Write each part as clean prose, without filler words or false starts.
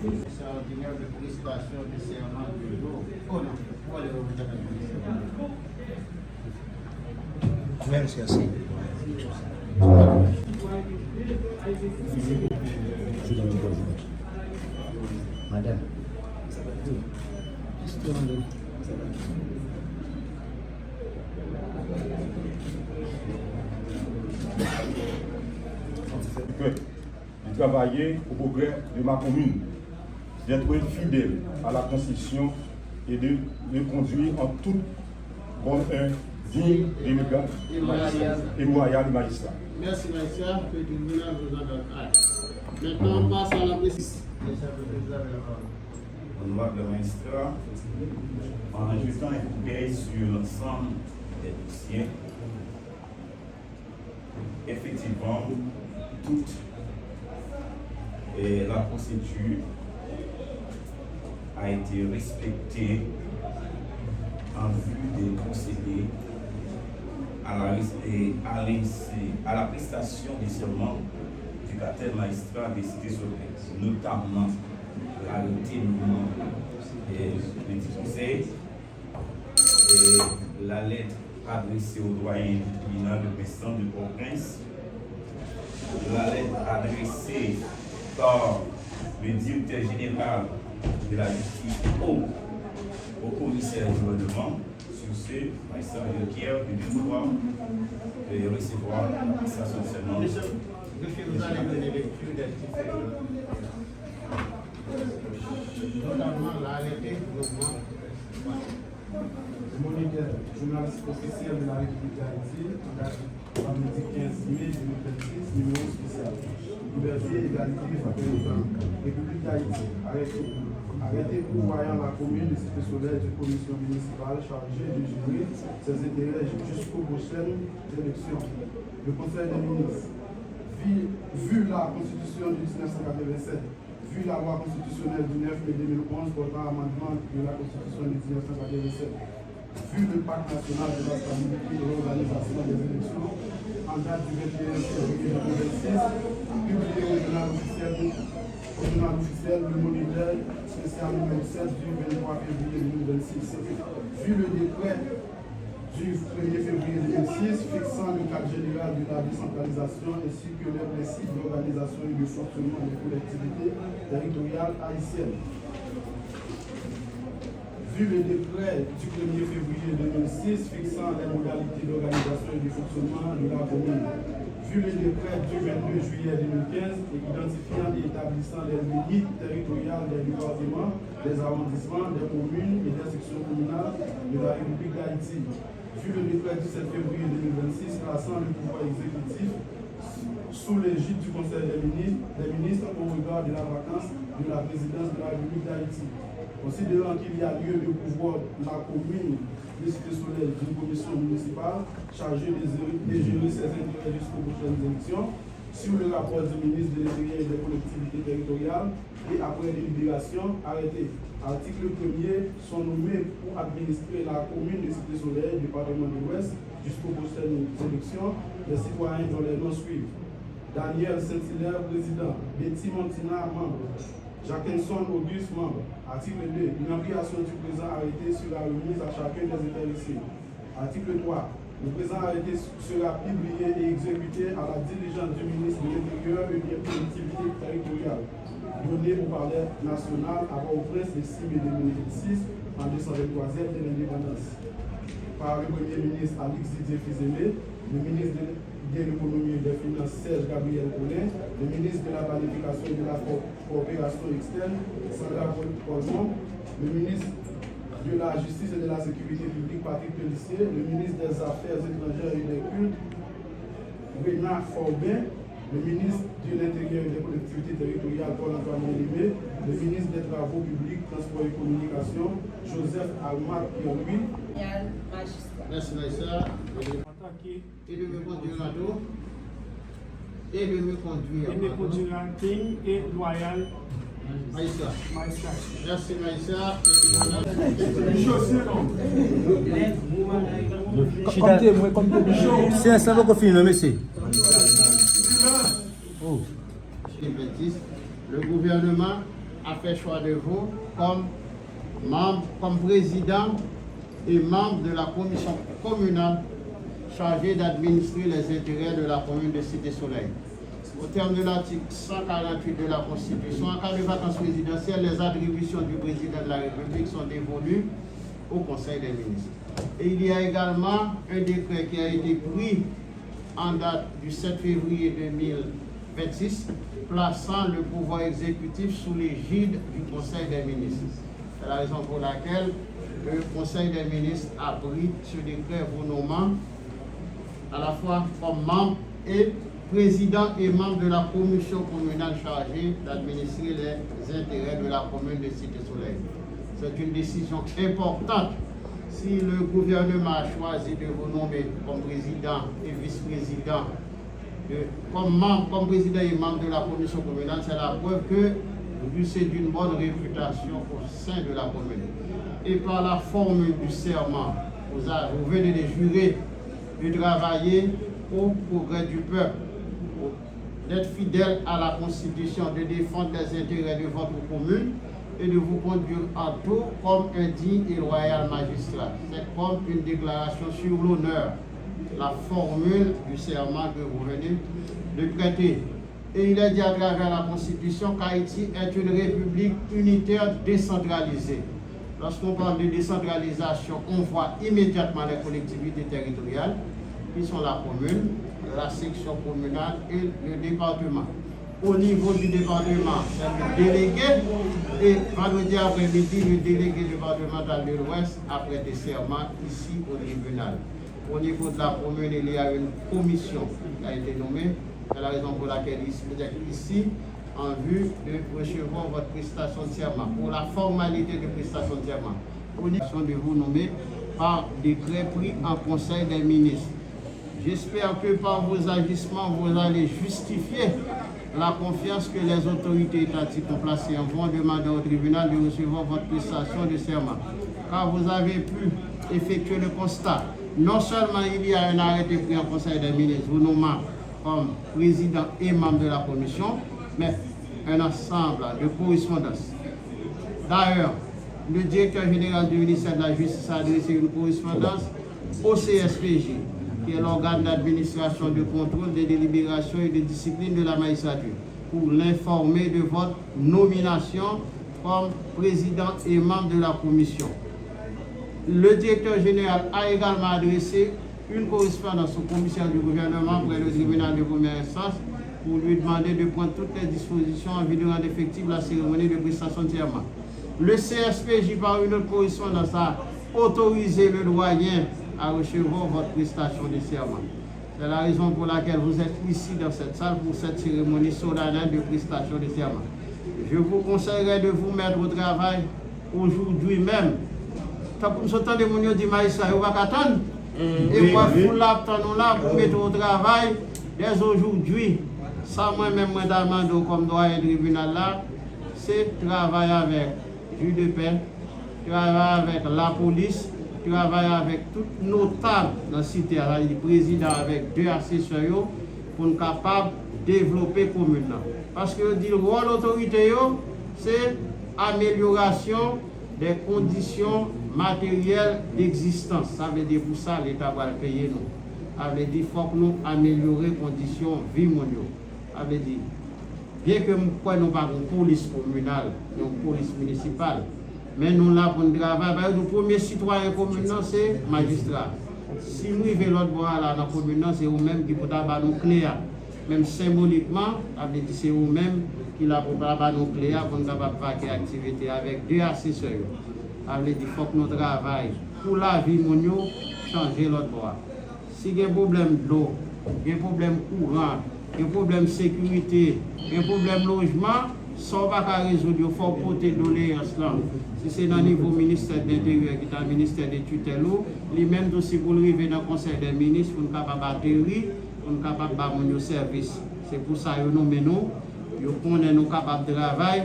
C'est ordinaire de prestation de serment de l'eau. Oh non, pour les représentants du serment. Merci aussi. Madame. De travailler au progrès de ma commune, d'être fidèle à la Constitution et de le conduire en toute bonne œuvre, digne, élégant et loyal du magistrat. Merci, magistrat. Que du bien vous en donne. Maintenant, on passe à la précision. Honorable magistrat, en jetant un coup d'œil sur l'ensemble des dossiers, effectivement, toute la procédure a été respectée en vue de procéder à la prestation des serments du caractère magistrat des cités Solaires, notamment l'arrêté nommant le petit conseil et la lettre adressée au doyen du tribunal de Vincent de Port-au-Prince, la lettre adressée par le directeur général de la justice au commissaire du gouvernement. Sur ce, magistrat requiert de devoir recevoir la prestation de serment. Monsieur, vous allez donner lecture des différents. Notamment l'arrêté mouvement. Moniteur, journaliste officiel de la République d'Haïti, vendredi 15 mai 2026, numéro spécial. Liberté, égalité, fraternité. République d'Haïti, arrêté pourvoyant la commune de Cité Solaire d'une commission municipale chargée de gérer ses intérêts jusqu'aux prochaines élections. Le Conseil des ministres, vu la Constitution de 1987, vu la loi constitutionnelle du 9 mai 2011 portant amendement de la Constitution de 1987, vu le pacte national de la stabilité et de l'organisation des élections, en date du 21 février 2026, publié au journal officiel le moniteur spécial numéro 7 du 23 février 2026, vu le décret du 1er février 2006 fixant le cadre général de la décentralisation ainsi que les principes d'organisation et de fonctionnement des collectivités territoriales haïtiennes. Vu le décret du 1er février 2006 fixant les modalités d'organisation et de fonctionnement de la commune. Vu le décret du 22 juillet 2015 et identifiant et établissant les limites territoriales des départements, des arrondissements, des communes et des sections communales de la République d'Haïti. Vu le décret du 7 février 2026 plaçant le pouvoir exécutif sous l'égide du Conseil des ministres au regard de la vacance de la présidence de la République d'Haïti. Considérant qu'il y a lieu de pouvoir la commune de Cité Solaire d'une commission municipale chargée de gérer ses intérêts jusqu'aux prochaines élections, sur le rapport du ministre de l'Intérieur et des collectivités territoriales et après délibération, arrêté. Article 1er sont nommés pour administrer la commune de Cité Solaire, département de l'Ouest, jusqu'aux prochaines élections, les citoyens dont les noms suivent. Daniel Saint-Hilaire, président. Betty Montina, membre. Jacquinson Auguste, membre. Article 2. Une ampliation du présent arrêté sera remise à chacun des intéressés. Article 3. Le présent arrêté sera publié et exécuté à la diligence du ministre de l'Intérieur et des collectivités territoriales, donné au Palais national à Port-au-Prince le 6 mai 2026 en 223e de l'indépendance. Par le Premier ministre Alix Didier Fils-Aimé, le ministre de l'économie et des finances Serge Gabriel Collin, le ministre de la planification et de la coopération externe Sandra Paul-Colmont, le ministre de la justice et de la sécurité publique Patrick Pellissier, le ministre des Affaires étrangères et des cultes Renard Forbin, le ministre de l'Intérieur et des collectivités territoriales Paul-Antoine Mélimé, le ministre des Travaux publics, Transport et Communication Joseph Almat Pierre-Louis. Merci, magistrat. Et de me conduire à dos. Et de me conduire à et me conduira digne et loyal. magistrat. Magistrat. Merci, magistrat. C'est un cerveau qu'on finit, monsieur. Le gouvernement a fait choix de vous comme membre, comme président et membre de la commission communale chargée d'administrer les intérêts de la commune de Cité-Soleil. Au terme de l'article 148 de la Constitution, en cas de vacances présidentielles, les attributions du président de la République sont dévolues au Conseil des ministres. Et il y a également un décret qui a été pris en date du 7 février 2026, plaçant le pouvoir exécutif sous l'égide du Conseil des ministres. C'est la raison pour laquelle le Conseil des ministres a pris ce décret vous nommant à la fois comme membre et président et membre de la commission communale chargée d'administrer les intérêts de la commune de Cité-Soleil. C'est une décision importante. Si le gouvernement a choisi de vous nommer comme président et vice-président, comme président et membre de la commission communale, c'est la preuve que vous êtes d'une bonne réputation au sein de la commune. Et par la formule du serment, vous venez de jurer de travailler au progrès du peuple, d'être fidèle à la Constitution, de défendre les intérêts de votre commune et de vous conduire en tout comme un digne et loyal magistrat. C'est comme une déclaration sur l'honneur, la formule du serment que vous venez de prêter. Et il est dit à travers la Constitution qu'Haïti est une république unitaire décentralisée. Lorsqu'on parle de décentralisation, on voit immédiatement les collectivités territoriales, qui sont la commune, la section communale et le département. Au niveau du département, c'est le délégué, et vendredi après-midi, le délégué départemental de l'Ouest a prêté serment ici au tribunal. Au niveau de la commune, il y a une commission qui a été nommée. C'est la raison pour laquelle vous êtes ici en vue de recevoir votre prestation de serment. Pour la formalité de prestation de serment, au niveau de vous nommer par décret pris en Conseil des ministres. J'espère que par vos agissements, vous allez justifier la confiance que les autorités étatiques ont placée en vous, en demandant au tribunal de recevoir votre prestation de serment. Car vous avez pu effectuer le constat. Non seulement il y a un arrêté pris en Conseil des ministres, vous nommant comme président et membre de la commission, mais un ensemble de correspondances. D'ailleurs, le directeur général du ministère de la Justice a adressé une correspondance au CSPJ, qui est l'organe d'administration, de contrôle, de délibération et de discipline de la magistrature, pour l'informer de votre nomination comme président et membre de la commission. Le directeur général a également adressé une correspondance au commissaire du gouvernement près le tribunal de première instance pour lui demander de prendre toutes les dispositions en vue de rendre effective la cérémonie de prestation de serment. Le CSPJ, par une autre correspondance, a autorisé le doyen à recevoir votre prestation de serment. C'est la raison pour laquelle vous êtes ici dans cette salle pour cette cérémonie solennelle de prestation de serment. Je vous conseillerais de vous mettre au travail aujourd'hui même. Tant que nous sommes de mon dit magistrat, vous va attendre. Et moi, vous l'attendons là pour mettre au travail dès aujourd'hui. Ça, moi-même, moi, d'Armando, comme doyen tribunal là, c'est travailler avec juge de paix, travailler avec la police, travailler avec tout notable dans la cité, le président avec 2 assesseurs pour être capable de développer la commune. Parce que le rôle de l'autorité, c'est l'amélioration des conditions matérielles d'existence. Ça veut dire pour ça l'État va le payer nous. Ça veut dire qu'il faut que nous améliorions les conditions de vie mondiale. Ça veut dire, bien que nous n'avons pas une police communale, une police municipale, mais nous là pour travailler. Le premier citoyen communal, c'est magistrat. Si nous vivons l'autre bois là dans la commune, c'est vous-même qui pouvez nous clés. Même symboliquement, c'est vous-même qui la pour nous clés pour nous faire activité avec 2 assesseurs. Il faut que nous travaillions pour la vie mondiale, changer l'autre bois. Si il y a un problème d'eau, un problème courant, un problème de sécurité, un problème de logement, ça ne va pas résoudre, il faut porter doléance là. Si c'est dans le niveau ministère de l'Intérieur qui est le ministère des tutelles, les mêmes dossiers pour arriver dans le Conseil des ministres, pour nous capable d'atterrir, pour nous capable de faire service. C'est pour ça que nous menons, nous sommes capables de travailler,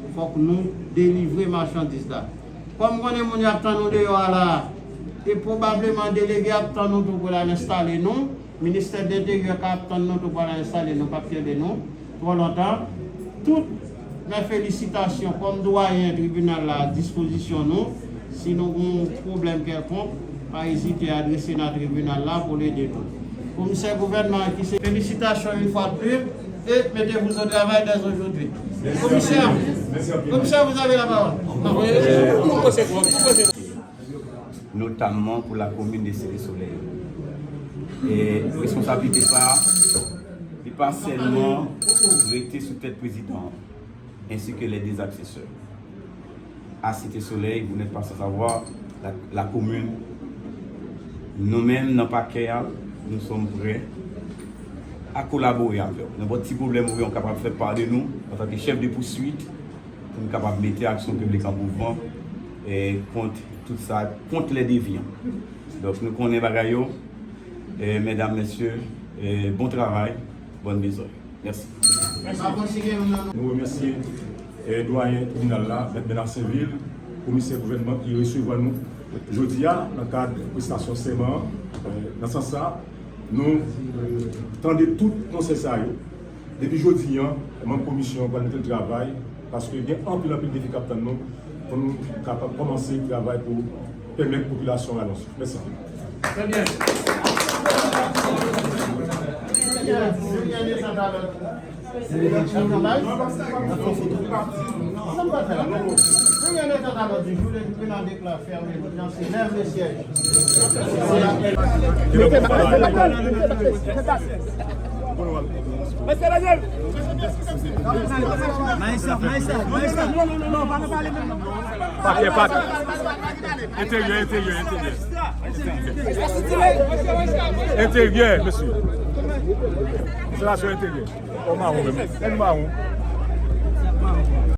il faut que nous délivrions marchandises là. Comme on est mon attend dehors là, et probablement délégué attend nous pour l'installer nous, ministère de l'Intérieur attend nous pour l'installer nous papiers de nous, pour longtemps, tout mes félicitations comme doyen tribunal à disposition nous. Si nous avons un problème quelconque, pas hésiter à adresser notre tribunal là pour l'aider tout. Commissaire gouvernement qui se félicitations une fois de plus et mettez-vous au travail dès aujourd'hui. Commissaire, vous avez la parole. Notamment pour la commune de Cité-Soleil. Et responsabilité pas seulement rester sous tête président, ainsi que les deux accesseurs. À Cité-Soleil, vous n'êtes pas sans savoir, la commune, nous-mêmes, dans le paquet, nous sommes prêts à collaborer avec eux. N'importe petit problème, nous sommes capables de faire part de nous, en tant que chef de poursuite, nous sommes capables de mettre l'action publique en mouvement et contre tout ça, contre les déviants. Donc nous connaissons Bagayo, mesdames, messieurs, bon travail, bonne besogne. Merci. Nous remercions le doyen tribunal là, M. Ménard Saint-Ville, commissaire gouvernement qui recevra nous aujourd'hui dans le cadre de prestation serment. Dans ce sens-là, nous tendons tout le conseil. Depuis aujourd'hui, ma commission va nous travail parce qu'il y a un peu de défi pour nous capables de commencer le travail pour permettre la population à l'annonce. Merci. Très bien. Intérieur, monsieur. C'est la chose intérieure. Au marron, même.